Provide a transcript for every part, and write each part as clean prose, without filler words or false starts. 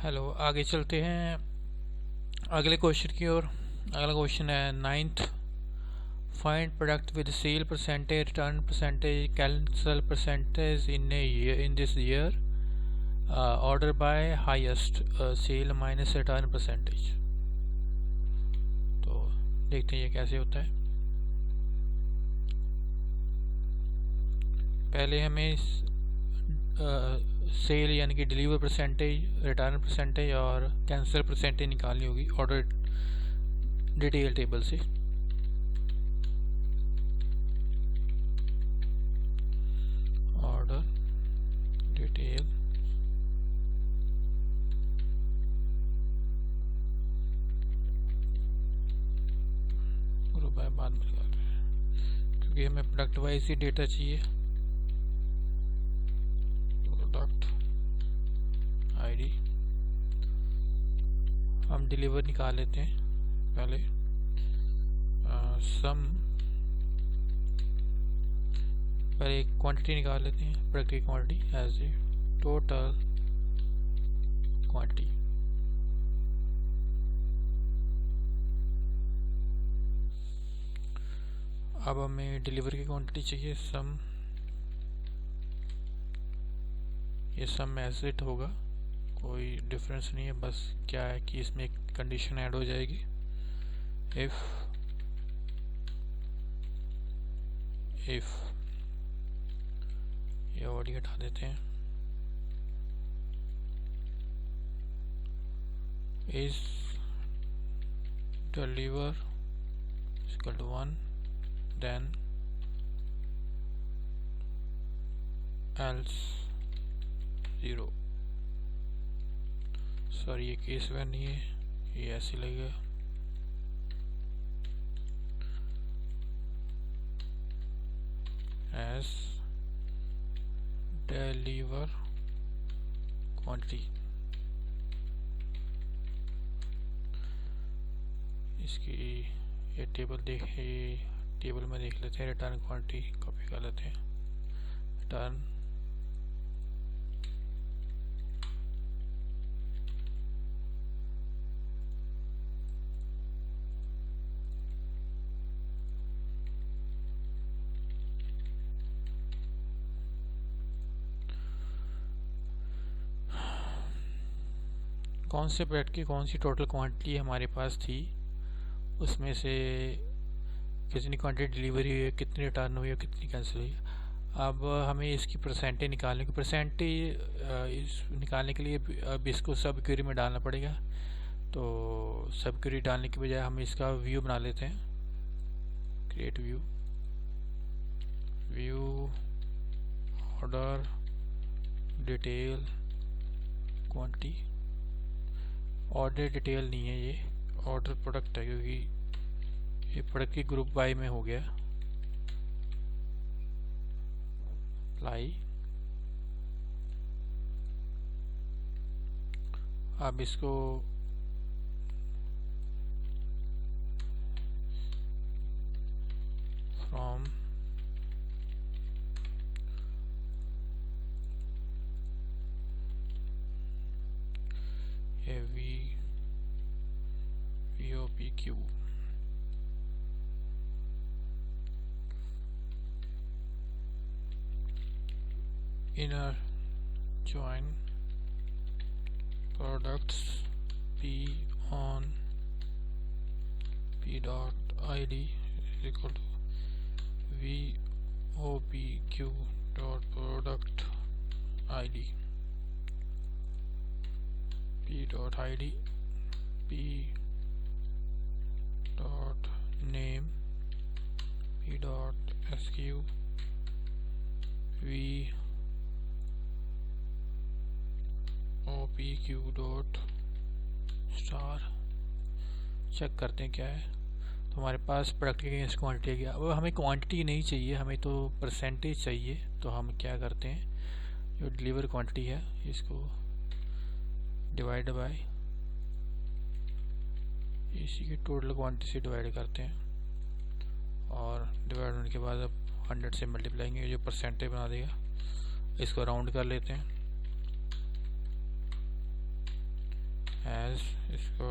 Hello, आगे चलते हैं अगले क्वेश्चन की ओर। अगला क्वेश्चन है ninth. Find product with sale percentage, return percentage, cancel percentage in a year, in this year, order by highest, sale minus return percentage. तो देखते हैं ये कैसे होता है। पहले हमें सेल यानी कि डिलीवर परसेंटेज, रिटर्न परसेंटेज और कैंसिल परसेंटेज निकालनी होगी ऑर्डर डिटेल टेबल से। ऑर्डर डिटेल ग्रुप बाय बाद में निकालते हैं क्योंकि हमें प्रोडक्ट वाइज ही डेटा चाहिए। प्रोडक्ट आईडी हम डिलीवर निकाल लेते हैं पहले। सम पहले एक क्वांटिटी निकाल लेते हैं, प्रोडक्ट की quantity as a total quantity. अब हमें डिलीवर की क्वांटिटी चाहिए सम, ये सम एज इट होगा, कोई डिफरेंस नहीं है। बस क्या है कि इसमें एक कंडीशन ऐड हो जाएगी, इफ ये ऑडी हटा देते हैं, is deliver equal to 1 then else 0। Sorry ये केस वन नहीं है, ये ऐसे लगेगा। एज डिलीवर क्वांटिटी, इसकी ये टेबल टेबल में देख लेते हैं। रिटर्न क्वांटिटी कॉपी कर लेते हैं। रिटर्न कौन से प्रोडक्ट की कौन सी टोटल क्वांटिटी हमारे पास थी, उसमें से कितनी क्वांटिटी डिलीवरी हुई है, कितनी रिटर्न हुई है, कितनी कैंसिल हुई है। अब हमें इसकी परसेंटेज निकालने की, परसेंटेज निकालने के लिए अब इसको सब क्वेरी में डालना पड़ेगा। तो सब क्वेरी डालने के बजाय हम इसका व्यू बना लेते हैं। Create view order detail quantity. Order detail नहीं है, ये ऑर्डर प्रोडक्ट है क्योंकि ये प्रोडक्ट की ग्रुप बाय में हो गया। अप्लाई। अब इसको फ्रॉम ये VOPQ inner join products P on P dot ID is equal to VOPQ dot product ID P dot ID P dot name P dot SQ VOPQ dot star. Check करते हैं क्या है। तो हमारे पास प्रोडक्ट की against quantity आ गया। अब हमें क्वांटिटी नहीं चाहिए, हमें तो परसेंटेज चाहिए। तो हम क्या करते हैं, जो डिलीवर क्वांटिटी है इसको डिवाइड बाय इसी की टोटल क्वांटिटी से डिवाइड करते हैं और डिवाइड होने के बाद अब 100 से मल्टीप्लाई करेंगे, जो परसेंटेज बना देगा। इसको राउंड कर लेते हैं। एज इसको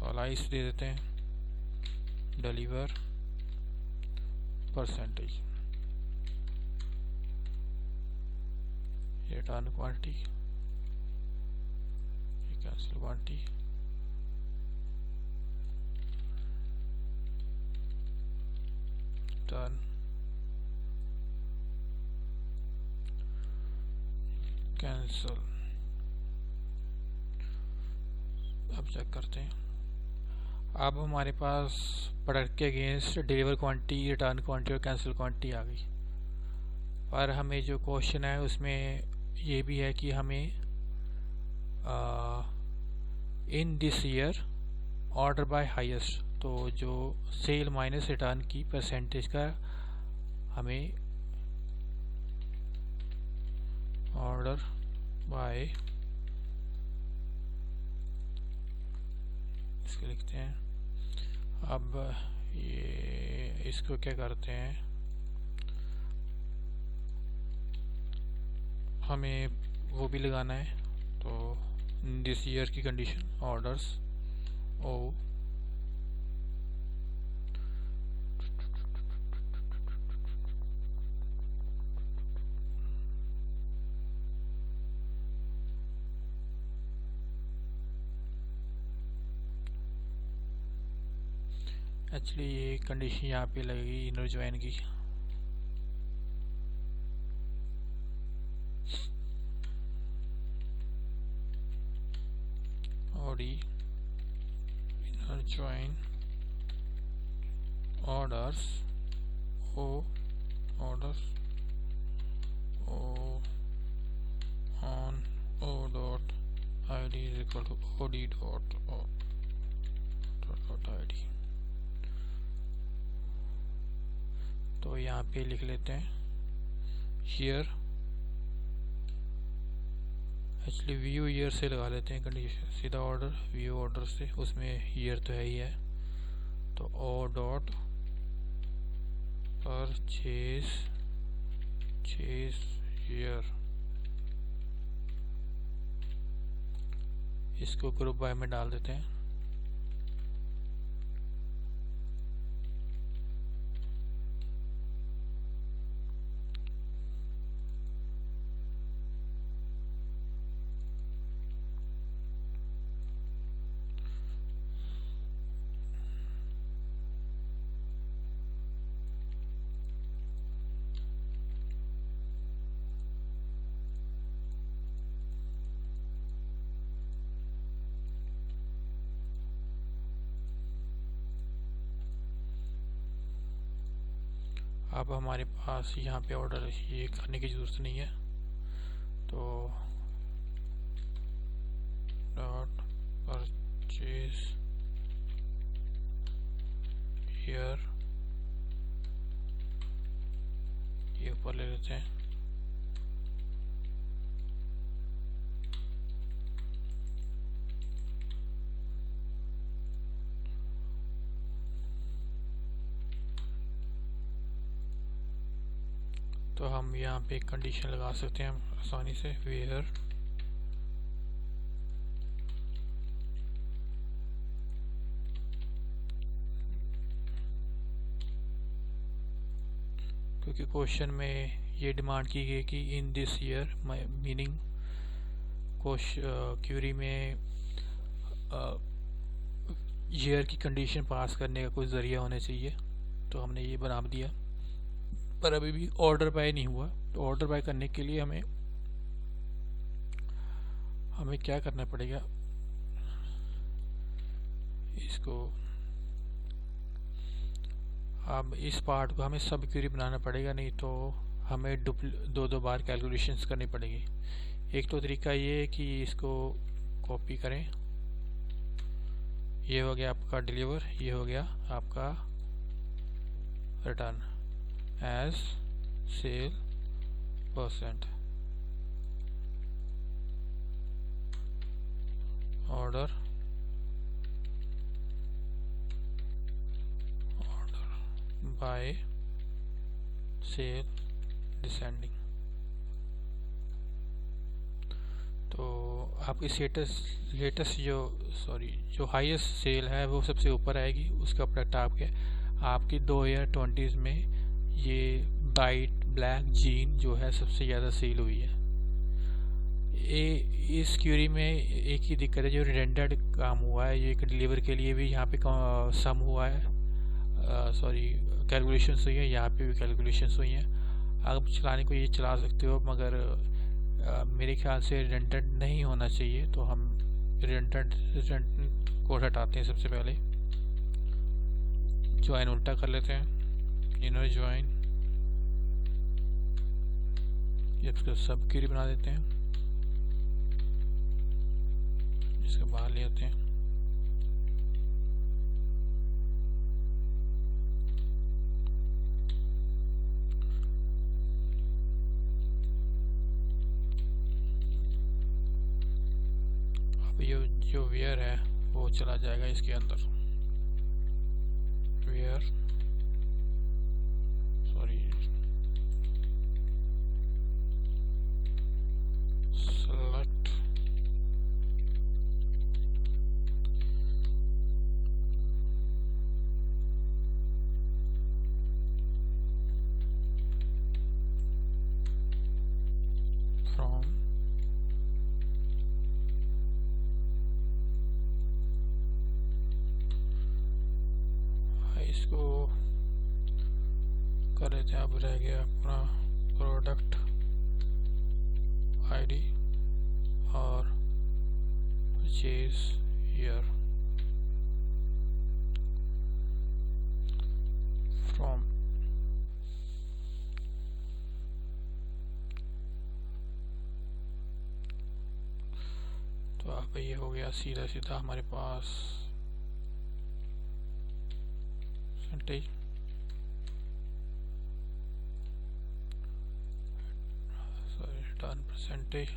अलाइस दे देते हैं, deliver percentage, return quantity, cancel quantity, return cancel. अब चेक करते हैं। अब हमारे पास प्रोडक्ट के against deliver quantity, return quantity और कैंसिल क्वांटिटी आ गई। पर हमें जो क्वेश्चन है उसमें ये भी है कि हमें इन this year order by highest, तो जो सेल माइनस रिटर्न की परसेंटेज का हमें ऑर्डर बाय, इसको लिखते हैं। अब ये इसको क्या करते हैं, हमें वो भी लगाना है। तो दिस ईयर की कंडीशन ऑर्डर्स ओ एक्चुअली ये कंडीशन यहाँ पे लगेगी इनर ज्वाइन की। OD inner join orders O orders O on O dot I D is equal to O D dot I D. तो यहाँ पे लिख लेते हैं ईयर, एक्चुअली व्यू ईयर से लगा लेते हैं कंडीशन, सीधा ऑर्डर व्यू ऑर्डर से, उसमें ईयर तो है ही है। तो ओ डॉट परचेज ईयर, इसको ग्रुप बाय में डाल देते हैं। अब हमारे पास यहाँ पे ऑर्डर ये करने की ज़रूरत नहीं है। तो डॉट परचेज ईयर ये ऊपर ले लेते हैं। तो हम यहाँ पे एक कंडीशन लगा सकते हैं आसानी से, वेयर क्योंकि क्वेश्चन में ये डिमांड की गई कि in this year, meaning query में ईयर की कंडीशन पास करने का कोई ज़रिया होना चाहिए, तो हमने ये बना दिया। पर अभी भी ऑर्डर बाय नहीं हुआ, तो ऑर्डर बाय करने के लिए हमें क्या करना पड़ेगा, इसको अब इस पार्ट को हमें सब क्यूरी बनाना पड़ेगा, नहीं तो हमें दो बार कैलकुलेशंस करनी पड़ेगी। एक तो तरीका ये है कि इसको कॉपी करें, ये हो गया आपका डिलीवर, ये हो गया आपका return as sale percent, order by sale descending. तो आपकी लेटेस्ट जो हाईएस्ट सेल है वो सबसे ऊपर आएगी, उसका प्रोडक्ट आपकी 2020 में ये ब्राइट ब्लैक जीन जो है सबसे ज़्यादा सेल हुई है। इस क्यूरी में एक ही दिक्कत है, जो रिडेंडेंट काम हुआ है, ये डिलीवर के लिए भी यहाँ पे सम हुआ है, कैलकुलेशंस हुई है, यहाँ पे भी कैलकुलेशंस हुई हैं। आप चलाने को ये चला सकते हो, मगर मेरे ख्याल से रिडेंडेंट नहीं होना चाहिए, तो हम रिडेंडेंट कोड हटाते हैं। सबसे पहले ज्वाइन उल्टा कर लेते हैं, इनर ज्वाइन, इसको सब क्यूरी बना देते हैं, इसको बाहर ले आते हैं। अब जो वेयर है वो चला जाएगा इसके अंदर, वेयर select from इसको कर लेते हैं। अब रह गया अपना प्रोडक्ट आईडी और परचेज ईयर फ्रॉम। तो अब ये हो गया सीधा सीधा हमारे पास percentage, return percentage,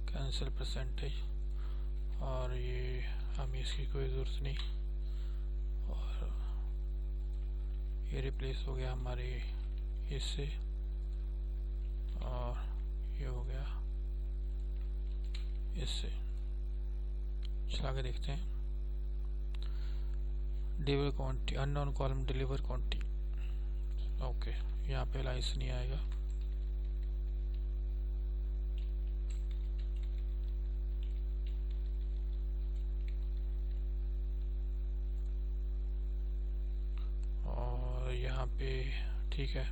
cancel percentage, और ये हमें इसकी कोई ज़रूरत नहीं, और ये रिप्लेस हो गया हमारे इससे, और ये हो गया इससे। चला के देखते हैं। Deliver quantity unknown column deliver quantity, okay, यहाँ पे लाइस नहीं आएगा। और यहाँ पे ठीक है,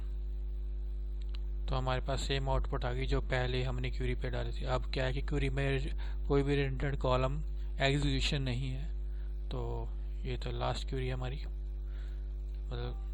तो हमारे पास सेम आउटपुट आ गई जो पहले हमने क्यूरी पे डाली थी। अब क्या है कि क्यूरी में कोई भी रिडेंडेंट कॉलम एग्जीक्यूशन नहीं है, तो ये तो लास्ट क्यूरी हमारी, मतलब